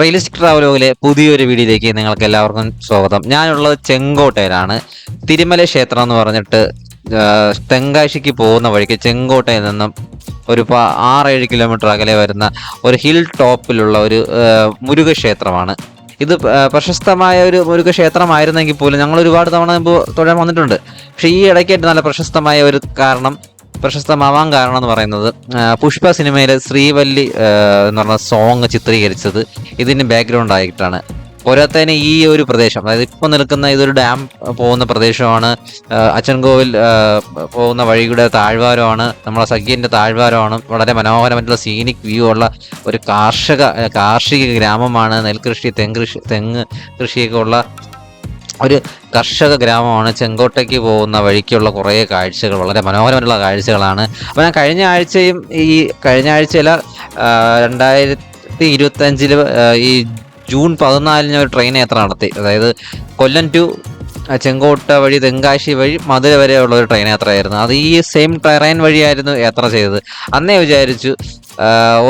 Realistic ട്രാവലോഗിലെ പുതിയൊരു വീഡിയോയിലേക്ക് നിങ്ങൾക്ക് എല്ലാവർക്കും സ്വാഗതം. ഞാനുള്ളത് ചെങ്കോട്ടയിലാണ്. തിരുമല ക്ഷേത്രം എന്ന് പറഞ്ഞിട്ട് തെങ്കാശിക്ക് പോകുന്ന വഴിക്ക് ചെങ്കോട്ടയിൽ നിന്നും ഒരു 6-7 കിലോമീറ്റർ അകലെ വരുന്ന ഒരു ഹിൽ ടോപ്പിലുള്ള ഒരു മുരുകക്ഷേത്രമാണ്. ഇത് പ്രശസ്തമായ ഒരു മുരുകക്ഷേത്രമായിരുന്നെങ്കിൽ പോലും ഞങ്ങൾ ഒരുപാട് തവണ മുമ്പ് തൊഴാൻ വന്നിട്ടുണ്ട്. പക്ഷേ ഈ ഇടയ്ക്കായിട്ട് നല്ല പ്രശസ്തമാവാൻ കാരണം എന്ന് പറയുന്നത് പുഷ്പ സിനിമയിലെ ശ്രീവല്ലി എന്ന് പറഞ്ഞ സോങ് ചിത്രീകരിച്ചത് ഇതിന് ബാക്ക്ഗ്രൗണ്ട് ആയിട്ടാണ്. പോരാത്തതിന് ഈ ഒരു പ്രദേശം, അതായത് ഇപ്പോൾ നിൽക്കുന്ന ഇതൊരു ഡാം പോകുന്ന പ്രദേശമാണ്. അച്ചൻകോവിൽ പോകുന്ന വഴിയുടെ താഴ്വാരമാണ്, നമ്മളെ സഖ്യൻ്റെ താഴ്വാരമാണ്. വളരെ മനോഹരമായിട്ടുള്ള സീനിക് വ്യൂ ഉള്ള ഒരു കാർഷിക ഗ്രാമമാണ്. നെൽകൃഷി, തെങ്ങ് കൃഷിയൊക്കെ ഉള്ള ഒരു കർഷക ഗ്രാമമാണ്. ചെങ്കോട്ടയ്ക്ക് പോകുന്ന വഴിക്കുള്ള കുറേ കാഴ്ചകൾ വളരെ മനോഹരമായിട്ടുള്ള കാഴ്ചകളാണ്. അപ്പോൾ ഞാൻ കഴിഞ്ഞ ആഴ്ചയില 2025 ഈ ജൂൺ 14 ഒരു ട്രെയിൻ യാത്ര നടത്തി. അതായത് കൊല്ലം ടു ചെങ്കോട്ട വഴി തെങ്കാശി വഴി മധുര വരെയുള്ള ഒരു ട്രെയിൻ യാത്രയായിരുന്നു. അത് ഈ സെയിം ട്രെയിൻ വഴിയായിരുന്നു യാത്ര ചെയ്തത്. അന്നേ വിചാരിച്ചു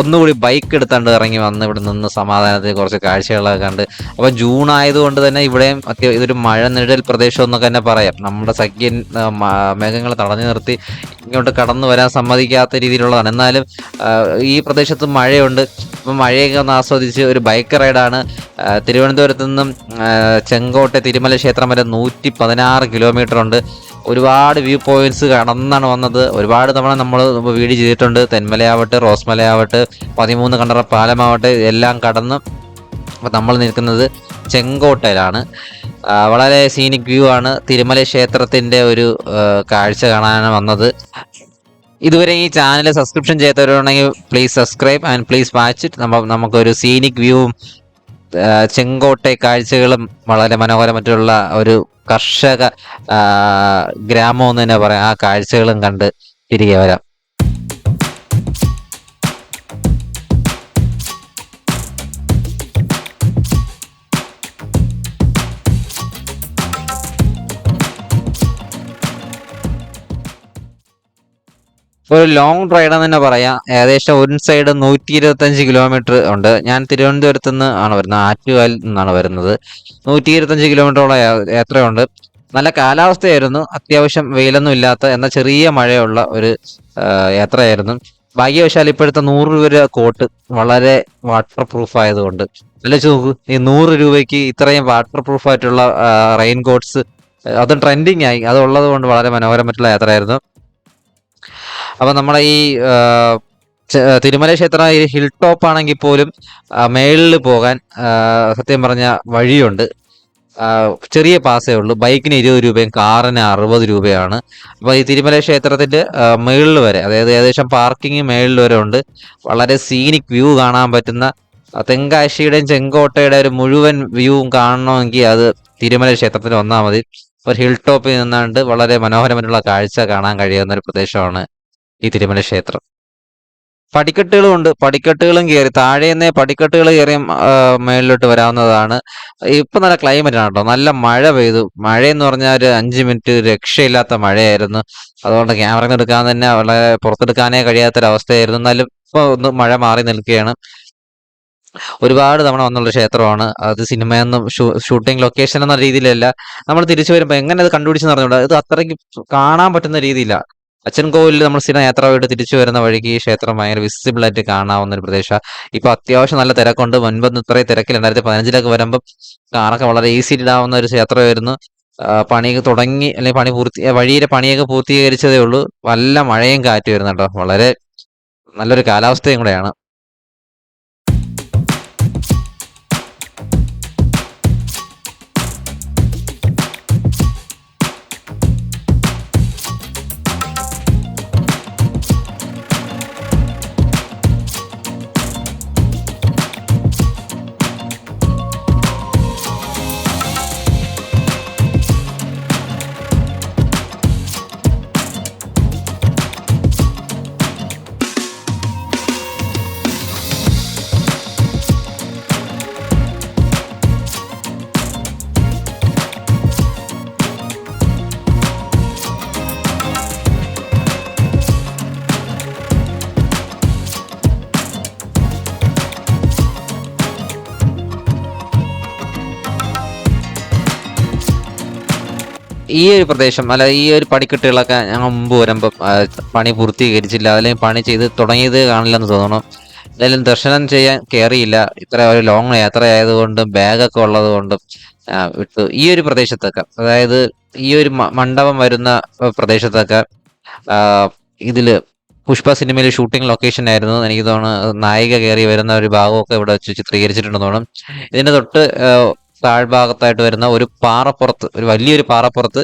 ഒന്നുകൂടി ബൈക്ക് എടുത്താണ്ട് ഇറങ്ങി വന്ന് ഇവിടെ നിന്ന് സമാധാനത്തിൽ കുറച്ച് കാഴ്ചകളൊക്കെ കണ്ട്. അപ്പോൾ ജൂൺ ആയതുകൊണ്ട് തന്നെ ഇവിടെയും ഇതൊരു മഴ നിഴൽ പ്രദേശം എന്നൊക്കെ തന്നെ പറയാം. നമ്മുടെ സഖ്യൻ മേഘങ്ങൾ തടഞ്ഞു നിർത്തി ഇങ്ങോട്ട് കടന്നു വരാൻ സമ്മതിക്കാത്ത രീതിയിലുള്ളതാണ്. എന്നാലും ഈ പ്രദേശത്ത് മഴയുണ്ട്. അപ്പം മഴയൊക്കെ ഒന്ന് ആസ്വദിച്ച് ഒരു ബൈക്ക് റൈഡാണ്. തിരുവനന്തപുരത്ത് നിന്നും ചെങ്കോട്ട തിരുമല ക്ഷേത്രം വരെ 116 കിലോമീറ്റർ ഉണ്ട്. ഒരുപാട് വ്യൂ പോയിന്റ്സ് കടന്നാണ് വന്നത്. ഒരുപാട് തവണ നമ്മൾ വീഡിയോ ചെയ്തിട്ടുണ്ട്. തെന്മലയാവട്ടെ, റോസ്മലയാവട്ടെ, 13 കണ്ടറ പാലമാവട്ടെ, എല്ലാം കടന്ന് നമ്മൾ നിൽക്കുന്നത് ചെങ്കോട്ടയിലാണ്. വളരെ സീനിക് വ്യൂ ആണ്. തിരുമല ക്ഷേത്രത്തിൻ്റെ ഒരു കാഴ്ച കാണാനാണ് വന്നത്. ഇതുവരെ ഈ ചാനൽ സബ്സ്ക്രിപ്ഷൻ ചെയ്തവരുണ്ടെങ്കിൽ please subscribe and please watch it. നമുക്കൊരു സീനിക് വ്യൂവും ചെങ്കോട്ടെ കാഴ്ചകളും വളരെ മനോഹരമായിട്ടുള്ള ഒരു കർഷക ഗ്രാമം എന്ന് തന്നെ പറയാം. ആ കാഴ്ചകളും കണ്ട് തിരികെ വരാം. ഒരു ലോങ് റൈഡെന്ന് തന്നെ പറയാം. ഏകദേശം ഒരു സൈഡ് 125 കിലോമീറ്റർ ഉണ്ട്. ഞാൻ തിരുവനന്തപുരത്ത് നിന്ന് ആണ് വരുന്നത്, ആറ്റുകാലിൽ നിന്നാണ് വരുന്നത്. 125 കിലോമീറ്ററോളം യാത്രയുണ്ട്. നല്ല കാലാവസ്ഥയായിരുന്നു. അത്യാവശ്യം വെയിലൊന്നും ഇല്ലാത്ത എന്നാൽ ചെറിയ മഴയുള്ള ഒരു യാത്രയായിരുന്നു. ഭാഗ്യവശാൽ ഇപ്പോഴത്തെ 100 രൂപ കോട്ട് വളരെ വാട്ടർ പ്രൂഫ് ആയതുകൊണ്ട്, അല്ല ചോക്ക്, ഈ 100 രൂപയ്ക്ക് ഇത്രയും വാട്ടർ പ്രൂഫ് ആയിട്ടുള്ള റെയിൻ കോട്ട്സ് അതും ട്രെൻഡിങ് ആയി. അതുള്ളത് കൊണ്ട് വളരെ മനോഹരമായിട്ടുള്ള യാത്രയായിരുന്നു. അപ്പം നമ്മുടെ ഈ തിരുമല ക്ഷേത്രം ഈ ഹിൽ ടോപ്പ് ആണെങ്കിൽ പോലും മേളിൽ പോകാൻ സത്യം പറഞ്ഞ വഴിയുണ്ട്. ചെറിയ പാസേ ഉള്ളൂ. ബൈക്കിന് 20 രൂപയും കാറിന് 60 രൂപയാണ്. അപ്പോൾ ഈ തിരുമല ക്ഷേത്രത്തിൻ്റെ മേളിൽ വരെ, അതായത് ഏകദേശം പാർക്കിംഗ് മേളിൽ വരെ ഉണ്ട്. വളരെ സീനിക് വ്യൂ കാണാൻ പറ്റുന്ന, തെങ്കാശിയുടെയും ചെങ്കോട്ടയുടെ ഒരു മുഴുവൻ വ്യൂവും കാണണമെങ്കിൽ അത് തിരുമല ക്ഷേത്രത്തിൽ വന്നാൽ മതി. ഒരു ഹിൽ ടോപ്പിൽ നിന്നാണ്ട് വളരെ മനോഹരമായിട്ടുള്ള കാഴ്ച കാണാൻ കഴിയുന്ന ഒരു പ്രദേശമാണ് ഈ തിരുമല ക്ഷേത്രം. പടിക്കെട്ടുകളും ഉണ്ട്. പടിക്കെട്ടുകളും കയറി താഴേന്നേ പടിക്കെട്ടുകൾ കയറി മേളിലോട്ട് വരാവുന്നതാണ്. ഇപ്പം നല്ല ക്ലൈമറ്റ് ആണ് കേട്ടോ. നല്ല മഴ പെയ്തു. മഴയെന്ന് പറഞ്ഞാൽ ഒരു 5 മിനിറ്റ് രക്ഷയില്ലാത്ത മഴയായിരുന്നു. അതുകൊണ്ട് ക്യാമറ എടുക്കാൻ തന്നെ വളരെ പുറത്തെടുക്കാനേ കഴിയാത്തൊരവസ്ഥയായിരുന്നു. എന്നാലും ഇപ്പോൾ ഒന്ന് മഴ മാറി നിൽക്കുകയാണ്. ഒരുപാട് തവണ വന്നുള്ള ക്ഷേത്രമാണ്. അത് സിനിമയൊന്നും ഷൂട്ടിംഗ് ലൊക്കേഷൻ എന്ന രീതിയിലല്ല. നമ്മൾ തിരിച്ചു വരുമ്പോൾ എങ്ങനെ അത് കണ്ടുപിടിച്ചെന്ന് പറഞ്ഞുകൂടാ. ഇത് അത്രയ്ക്ക് കാണാൻ പറ്റുന്ന രീതിയിലാണ്. അച്ചൻകോവിലിൽ നമ്മൾ സ്ഥിരം യാത്ര പോയിട്ട് തിരിച്ചു വരുന്ന വഴിക്ക് ഈ ക്ഷേത്രം ഭയങ്കര വിസിബിൾ ആയിട്ട് കാണാവുന്ന ഒരു പ്രദേശമാണ്. ഇപ്പൊ അത്യാവശ്യം നല്ല തിരക്കുണ്ട്. മുൻപൊന്നും ഇത്രയും തിരക്കിൽ 2015 വരുമ്പോൾ കാറൊക്കെ വളരെ ഈസി ഇടാവുന്ന ഒരു ക്ഷേത്രമായിരുന്നു. പണിയൊക്കെ തുടങ്ങി, അല്ലെങ്കിൽ വഴിയിലെ പണിയൊക്കെ പൂർത്തീകരിച്ചതേ ഉള്ളൂ. നല്ല മഴയും കാറ്റും വരുന്നു കേട്ടോ. വളരെ നല്ലൊരു കാലാവസ്ഥയും കൂടെയാണ്. ഈ ഒരു പ്രദേശം അല്ല ഈ ഒരു പടിക്കെട്ടുകളൊക്കെ ഞങ്ങൾ മുമ്പ് വരുമ്പം പണി പൂർത്തീകരിച്ചില്ല, അല്ലെങ്കിൽ പണി ചെയ്ത് തുടങ്ങിയത് കാണില്ലെന്ന് തോന്നുന്നു. എന്തായാലും ദർശനം ചെയ്യാൻ കയറിയില്ല, ഇത്ര ഒരു ലോങ് യാത്രയായതുകൊണ്ടും ബാഗൊക്കെ ഉള്ളത് കൊണ്ടും വിട്ടു. ഈ ഒരു പ്രദേശത്തൊക്കെ, അതായത് ഈ ഒരു മണ്ഡപം വരുന്ന പ്രദേശത്തൊക്കെ ആ, ഇതില് പുഷ്പ സിനിമയിൽ ഷൂട്ടിംഗ് ലൊക്കേഷൻ ആയിരുന്നു. എനിക്ക് തോന്നുന്നു നായിക കയറി വരുന്ന ഒരു ഭാഗമൊക്കെ ഇവിടെ വെച്ച് ചിത്രീകരിച്ചിട്ടുണ്ടെന്ന് തോന്നുന്നു. ഇതിന്റെ തൊട്ട് താഴ്ഭാഗത്തായിട്ട് വരുന്ന ഒരു പാറപ്പുറത്ത്, ഒരു വലിയൊരു പാറപ്പുറത്ത്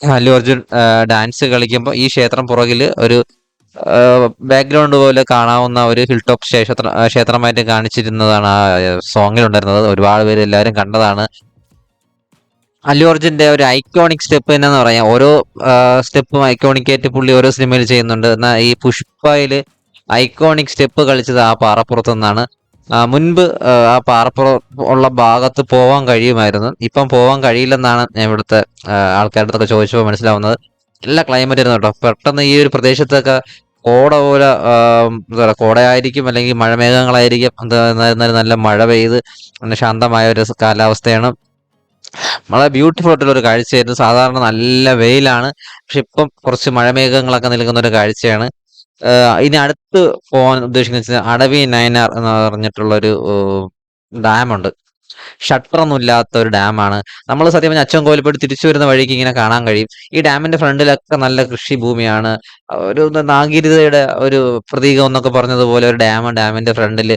അല്ലു അർജുൻ ഡാൻസ് കളിക്കുമ്പോൾ ഈ ക്ഷേത്രം പുറകിൽ ഒരു ബാക്ക്ഗ്രൗണ്ട് പോലെ കാണാവുന്ന ഒരു ഹിൽ ടോപ്പ് ക്ഷേത്രമായിട്ട് കാണിച്ചിരുന്നതാണ് ആ സോങ്ങിലുണ്ടായിരുന്നത്. ഒരുപാട് പേര് എല്ലാവരും കണ്ടതാണ്. അല്ലു അർജുന്റെ ഒരു ഐക്കോണിക് സ്റ്റെപ്പ് എന്നാന്ന് പറയാം, ഓരോ സ്റ്റെപ്പും ഐക്കോണിക് ആയിട്ട് പുള്ളി ഓരോ സിനിമയിൽ ചെയ്യുന്നുണ്ട്. എന്നാൽ ഈ പുഷ്പയില് ഐക്കോണിക് സ്റ്റെപ്പ് കളിച്ചത് ആ പാറപ്പുറത്തു നിന്നാണ്. മുൻപ് ആ പാറപ്പുറം ഉള്ള ഭാഗത്ത് പോവാൻ കഴിയുമായിരുന്നു, ഇപ്പം പോവാൻ കഴിയില്ലെന്നാണ് ഞാൻ ഇവിടുത്തെ ആൾക്കാരുടെ അടുത്തൊക്കെ ചോദിച്ചപ്പോൾ മനസ്സിലാവുന്നത്. നല്ല ക്ലൈമറ്റ് ആയിരുന്നു കേട്ടോ. പെട്ടെന്ന് ഈ ഒരു പ്രദേശത്തൊക്കെ കോട പോലെ എന്താ പറയുക, കോടയായിരിക്കും അല്ലെങ്കിൽ മഴമേഘങ്ങളായിരിക്കും, എന്താ എന്നാലും നല്ല മഴ പെയ്ത് നല്ല ശാന്തമായ ഒരു കാലാവസ്ഥയാണ്. വളരെ ബ്യൂട്ടിഫുൾ ആയിട്ടുള്ള ഒരു കാഴ്ചയായിരുന്നു. സാധാരണ നല്ല വെയിലാണ്, പക്ഷെ ഇപ്പം കുറച്ച് മഴമേഘങ്ങളൊക്കെ നിൽക്കുന്ന ഒരു കാഴ്ചയാണ്. ഇനി അടുത്ത് പോകാൻ ഉദ്ദേശിക്കുന്നത് അടവി നയനാർ എന്ന് പറഞ്ഞിട്ടുള്ള ഒരു ഡാമുണ്ട്. ഷട്ടറൊന്നും ഇല്ലാത്ത ഒരു ഡാമാണ്. നമ്മൾ സത്യം പറഞ്ഞാൽ അച്ചൻകോവിൽ പോയിട്ട് തിരിച്ചു വരുന്ന വഴിക്ക് ഇങ്ങനെ കാണാൻ കഴിയും. ഈ ഡാമിന്റെ ഫ്രണ്ടിലൊക്കെ നല്ല കൃഷിഭൂമിയാണ്. ഒരു നാഗരികതയുടെ ഒരു പ്രതീകം എന്നൊക്കെ പറഞ്ഞതുപോലെ ഒരു ഡാമിന്റെ ഫ്രണ്ടിൽ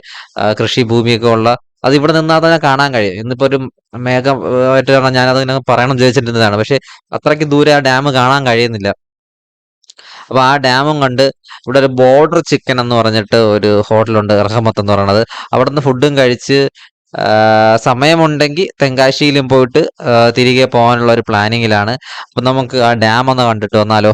കൃഷിഭൂമിയൊക്കെ ഉള്ള, അത് ഇവിടെ നിന്നാൽ തന്നെ കാണാൻ കഴിയും. ഇന്നിപ്പോ ഒരു മേഘം ആയിട്ട് കാരണം ഞാനതിങ്ങനെ പറയണം വിചാരിച്ചിരുന്നതാണ്, പക്ഷെ അത്രയ്ക്ക് ദൂരെ ആ ഡാം കാണാൻ കഴിയുന്നില്ല. അപ്പൊ ആ ഡാമും കണ്ട് ഇവിടെ ഒരു ബോർഡർ ചിക്കൻ എന്ന് പറഞ്ഞിട്ട് ഒരു ഹോട്ടലുണ്ട്, റഹമത്ത് എന്ന് പറയുന്നത്. അവിടുന്ന് ഫുഡും കഴിച്ച് സമയമുണ്ടെങ്കിൽ തെങ്കാശിയിലും പോയിട്ട് തിരികെ പോകാനുള്ള ഒരു പ്ലാനിങ്ങിലാണ്. അപ്പൊ നമുക്ക് ആ ഡാം ഒന്ന് കണ്ടിട്ട് വന്നാലോ?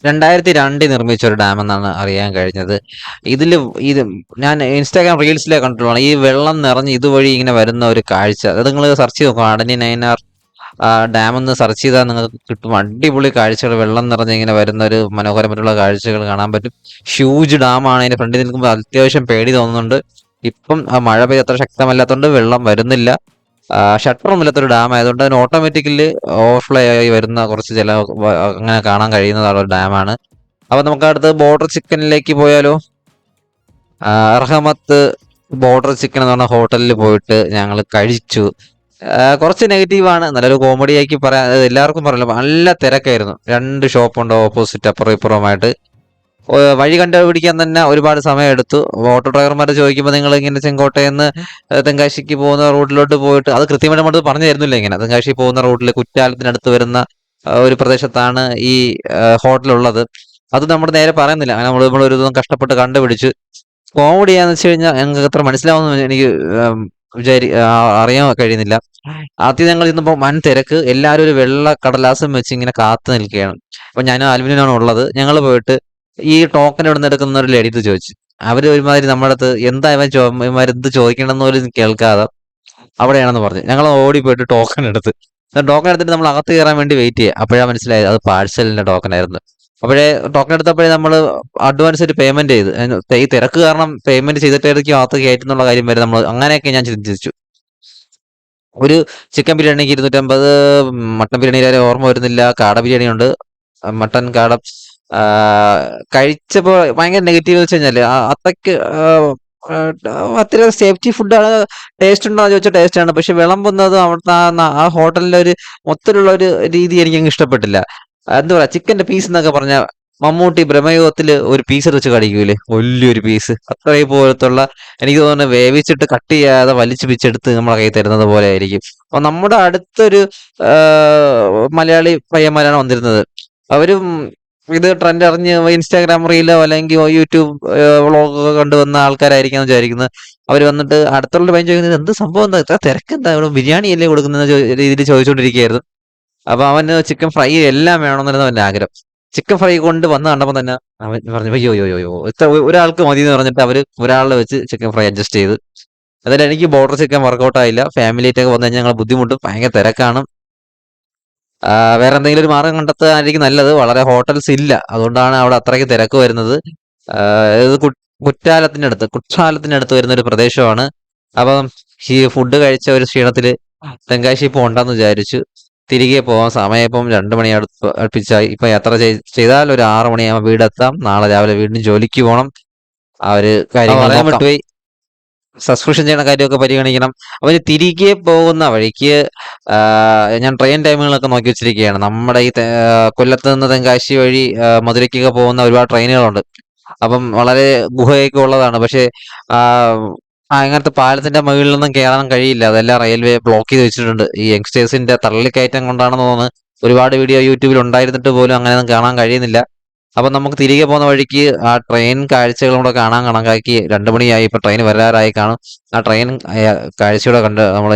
2002 നിർമ്മിച്ച ഒരു ഡാം എന്നാണ് അറിയാൻ കഴിഞ്ഞത്. ഇതില് ഇത് ഞാൻ ഇൻസ്റ്റാഗ്രാം റീൽസിലെ കണ്ടിട്ടുള്ളതാണ്. ഈ വെള്ളം നിറഞ്ഞ് ഇതുവഴി ഇങ്ങനെ വരുന്ന ഒരു കാഴ്ച, അത് നിങ്ങൾ സെർച്ച് ചെയ്ത് നോക്കുക. അടനി നൈനാർ ഡാം എന്ന് സെർച്ച് ചെയ്താൽ നിങ്ങൾക്ക് കിട്ടും. അടിപൊളി കാഴ്ചകൾ, വെള്ളം നിറഞ്ഞ് ഇങ്ങനെ വരുന്ന ഒരു മനോഹരമായിട്ടുള്ള കാഴ്ചകൾ കാണാൻ പറ്റും. ഹ്യൂജ് ഡാമാണ്. അതിന്റെ ഫ്രണ്ടിൽ നിൽക്കുമ്പോൾ അത്യാവശ്യം പേടി തോന്നുന്നുണ്ട്. ഇപ്പം മഴ പെയ്ത് അത്ര ശക്തമല്ലാത്തതുകൊണ്ട് വെള്ളം വരുന്നില്ല. ഷട്ടറൊന്നും ഇല്ലാത്തൊരു ഡാം ആയതുകൊണ്ട് അതിന് ഓട്ടോമാറ്റിക്കലി ഓവർഫ്ലോ ആയി വരുന്ന കുറച്ച് അങ്ങനെ കാണാൻ കഴിയുന്നതാണ് ഒരു ഡാമാണ്. അപ്പൊ നമുക്ക് അടുത്ത് ബോർഡർ ചിക്കനിലേക്ക് പോയാലോ? റഹമത്ത് ബോർഡർ ചിക്കൻ എന്ന് പറഞ്ഞ ഹോട്ടലിൽ പോയിട്ട് ഞങ്ങൾ കഴിച്ചു. കുറച്ച് നെഗറ്റീവാണ്, നല്ലൊരു കോമഡി ആക്കി പറയാൻ എല്ലാവർക്കും പറയില്ല. നല്ല തിരക്കായിരുന്നു. 2 ഷോപ്പുണ്ട് ഓപ്പോസിറ്റ്, അപ്പുറം ഇപ്പുറമായിട്ട്. വഴി കണ്ടുപിടിക്കാൻ തന്നെ ഒരുപാട് സമയം എടുത്തു. ഓട്ടോ ഡ്രൈവർമാരെ ചോദിക്കുമ്പോൾ നിങ്ങൾ ഇങ്ങനെ ചെങ്കോട്ടയെന്ന് തെങ്കാശിക്ക് പോകുന്ന റൂട്ടിലോട്ട് പോയിട്ട്, അത് കൃത്യമായിട്ട് നമ്മൾ പറഞ്ഞു തരുന്നില്ല. ഇങ്ങനെ തെങ്കാശി പോകുന്ന റൂട്ടിൽ കുറ്റാലത്തിനടുത്ത് വരുന്ന ഒരു പ്രദേശത്താണ് ഈ ഹോട്ടലുള്ളത്. അത് നമ്മൾ നേരെ പറയുന്നില്ല. അങ്ങനെ നമ്മളൊരു ദിവസം കഷ്ടപ്പെട്ട് കണ്ടുപിടിച്ച്. കോമഡിയാന്ന് വെച്ച് കഴിഞ്ഞാൽ ഞങ്ങൾക്ക് അത്ര മനസ്സിലാവുന്ന എനിക്ക് അറിയാൻ കഴിയുന്നില്ല. ആദ്യം ഞങ്ങൾ ഇന്നിപ്പോ വൻ തിരക്ക്, എല്ലാവരും ഒരു വെള്ള കടലാസും വെച്ച് ഇങ്ങനെ കാത്തു നിൽക്കുകയാണ്. അപ്പൊ ഞാനും ആൽവിനാണ് ഉള്ളത്. ഞങ്ങൾ പോയിട്ട് ഈ ടോക്കൺ എവിടെ നിന്ന് എടുക്കുന്ന ഒരു ലേഡിത്ത് ചോദിച്ചു. അവര് ഒരുമാതിരി നമ്മുടെ അടുത്ത് എന്താ ഇവന്മാർ എന്ത് ചോദിക്കണമെന്ന് പോലും കേൾക്കാതെ അവിടെയാണെന്ന് പറഞ്ഞു. ഞങ്ങൾ ഓടി പോയിട്ട് ടോക്കൺ എടുത്ത്, ടോക്കൺ എടുത്തിട്ട് നമ്മൾ അകത്ത് കയറാൻ വേണ്ടി വെയിറ്റ് ചെയ്യുക. അപ്പോഴാണ് മനസ്സിലായത് അത് പാഴ്സലിന്റെ ടോക്കൺ ആയിരുന്നു. അപ്പോഴേ ടോക്കൺ എടുത്തപ്പോഴേ നമ്മൾ അഡ്വാൻസ് ഒരു പേയ്മെന്റ് ചെയ്ത്, ഈ തിരക്ക് കാരണം പേയ്മെന്റ് ചെയ്തിട്ടായിരിക്കും അകത്ത് കയറ്റുന്നുള്ള കാര്യം വരെ നമ്മൾ അങ്ങനെയൊക്കെ ഞാൻ ചിന്തിച്ചു. ഒരു ചിക്കൻ ബിരിയാണിക്ക് 250, മട്ടൻ ബിരിയാണി ഓർമ്മ വരുന്നില്ല, കാട ബിരിയാണി ഉണ്ട്. മട്ടൻ കാടം കഴിച്ചപ്പോ ഭയങ്കര നെഗറ്റീവ് വെച്ച് കഴിഞ്ഞാല് അത്രയ്ക്ക് അത്ര സേഫ്റ്റി ഫുഡാണ്. ടേസ്റ്റ് ഉണ്ടോ എന്ന് ചോദിച്ചാൽ ടേസ്റ്റ് ആണ്. പക്ഷെ വിളമ്പുന്നത് അവിടുത്തെ ആ ഹോട്ടലിലെ ഒരു മൊത്തത്തിലുള്ള ഒരു രീതി എനിക്ക് അങ്ങ് ഇഷ്ടപ്പെട്ടില്ല. എന്താ പറയാ, ചിക്കന്റെ പീസ് എന്നൊക്കെ പറഞ്ഞ മമ്മൂട്ടി ഭ്രമയുഗത്തില് ഒരു പീസ് വെച്ച് കടിക്കൂലേ, വലിയൊരു പീസ് അത്രയും പോലത്തുള്ള, എനിക്ക് തോന്നുന്നത് വേവിച്ചിട്ട് കട്ട് ചെയ്യാതെ വലിച്ചു പിച്ചെടുത്ത് നമ്മളെ കൈ തരുന്നത് പോലെ ആയിരിക്കും. അപ്പൊ നമ്മുടെ അടുത്തൊരു മലയാളി പയ്യന്മാരാണ് വന്നിരുന്നത്. അവരും ഇത് ട്രെൻഡ് അറിഞ്ഞ് ഇൻസ്റ്റാഗ്രാം റീലോ അല്ലെങ്കിൽ യൂട്യൂബ് വ്ളോഗൊക്കെ കണ്ടുവന്ന ആൾക്കാരായിരിക്കും വിചാരിക്കുന്നത്. അവർ വന്നിട്ട് അടുത്തുള്ള പയ്യൻ ചോദിക്കുന്നത് എന്ത് സംഭവം, എന്താ ഇത്ര തിരക്കെന്താ, ഇവിടെ ബിരിയാണി അല്ലേ കൊടുക്കുന്ന രീതിയിൽ ചോദിച്ചുകൊണ്ടിരിക്കുകയായിരുന്നു. അപ്പൊ അവന് ചിക്കൻ ഫ്രൈ എല്ലാം വേണമെന്നായിരുന്നു അവന്റെ ആഗ്രഹം. ചിക്കൻ ഫ്രൈ കൊണ്ട് വന്ന് കണ്ടപ്പോൾ തന്നെ അവൻ പറഞ്ഞു അയ്യോ യോ യോ യോ, ഇത്ര ഒരാൾക്ക് മതി എന്ന് പറഞ്ഞിട്ട് അവര് ഒരാളെ വെച്ച് ചിക്കൻ ഫ്രൈ അഡ്ജസ്റ്റ് ചെയ്ത്. അതിൽ എനിക്ക് ബോർഡർ ചിക്കൻ വർക്കൗട്ട് ആയില്ല. ഫാമിലി ആയിട്ടൊക്കെ വന്നു കഴിഞ്ഞാൽ ഞങ്ങൾ ബുദ്ധിമുട്ടും, ഭയങ്കര തിരക്കാണ്. വേറെ എന്തെങ്കിലും ഒരു മാർഗം കണ്ടെത്തുകയായിരിക്കും നല്ലത്. വളരെ ഹോട്ടൽസ് ഇല്ല, അതുകൊണ്ടാണ് അവിടെ അത്രയ്ക്ക് തിരക്ക് വരുന്നത്. ഇത് കുറ്റാലത്തിനടുത്ത് വരുന്ന ഒരു പ്രദേശമാണ്. അപ്പം ഈ ഫുഡ് കഴിച്ച ഒരു ക്ഷീണത്തില് തെങ്കാശി പോണ്ടെന്ന് വിചാരിച്ചു. തിരികെ പോകാൻ സമയം ഇപ്പം 2 മണി അടുപ്പിച്ചായി. ഇപ്പൊ യാത്ര ചെയ്താൽ ഒരു 6 മണിയാകുമ്പോൾ വീടെത്താം. നാളെ രാവിലെ വീണ്ടും ജോലിക്ക് പോകണം. ആ ഒരു കാര്യങ്ങൾ പറയാൻ വിട്ടുപോയി. സബ്സ്ക്രിപ്ഷൻ ചെയ്യണ കാര്യമൊക്കെ പരിഗണിക്കണം. അവന് തിരികെ പോകുന്ന വഴിക്ക് ഞാൻ ട്രെയിൻ ടൈമുകളൊക്കെ നോക്കി വെച്ചിരിക്കുകയാണ്. നമ്മുടെ ഈ കൊല്ലത്ത് നിന്ന് തെങ്കാശി വഴി മധുരയ്ക്കൊക്കെ പോകുന്ന ഒരുപാട് ട്രെയിനുകളുണ്ട്. അപ്പം വളരെ ഗുഹയൊക്കെ ഉള്ളതാണ്. പക്ഷെ അങ്ങനത്തെ പാലത്തിന്റെ മുകളിലൊന്നും കയറാൻ കഴിയില്ല. അതെല്ലാം റെയിൽവേ ബ്ലോക്ക് ചെയ്ത് വെച്ചിട്ടുണ്ട്. ഈ യങ്സ്റ്റേഴ്സിന്റെ തള്ളിക്കയറ്റം കൊണ്ടാണെന്ന് തോന്നുന്നു. ഒരുപാട് വീഡിയോ യൂട്യൂബിൽ ഉണ്ടായിരുന്നിട്ട് പോലും അങ്ങനെയൊന്നും കാണാൻ കഴിയുന്നില്ല. അപ്പൊ നമുക്ക് തിരികെ പോകുന്ന വഴിക്ക് ആ ട്രെയിൻ കാഴ്ചകളും കൂടെ കാണാൻ കണക്കാക്കി 2 മണിയായി. ഇപ്പൊ ട്രെയിൻ വരാറായി കാണും. ആ ട്രെയിൻ കാഴ്ചയോടെ കണ്ട് നമ്മൾ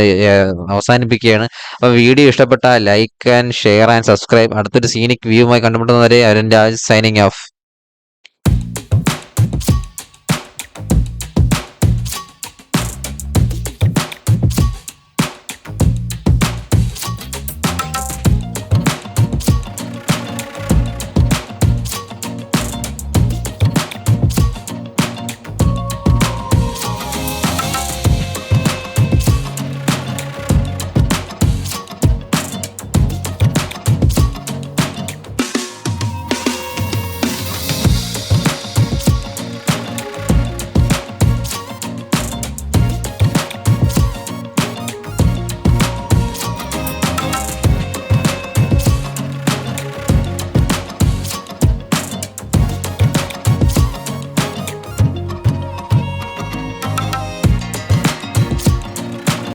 അവസാനിപ്പിക്കുകയാണ്. അപ്പൊ വീഡിയോ ഇഷ്ടപ്പെട്ടാൽ like and share and subscribe. അടുത്തൊരു സീനിക് വ്യൂവുമായി കണ്ടുമുട്ടുന്നവരെ അരുൺ രാജ് സൈനിങ് ഓഫ്.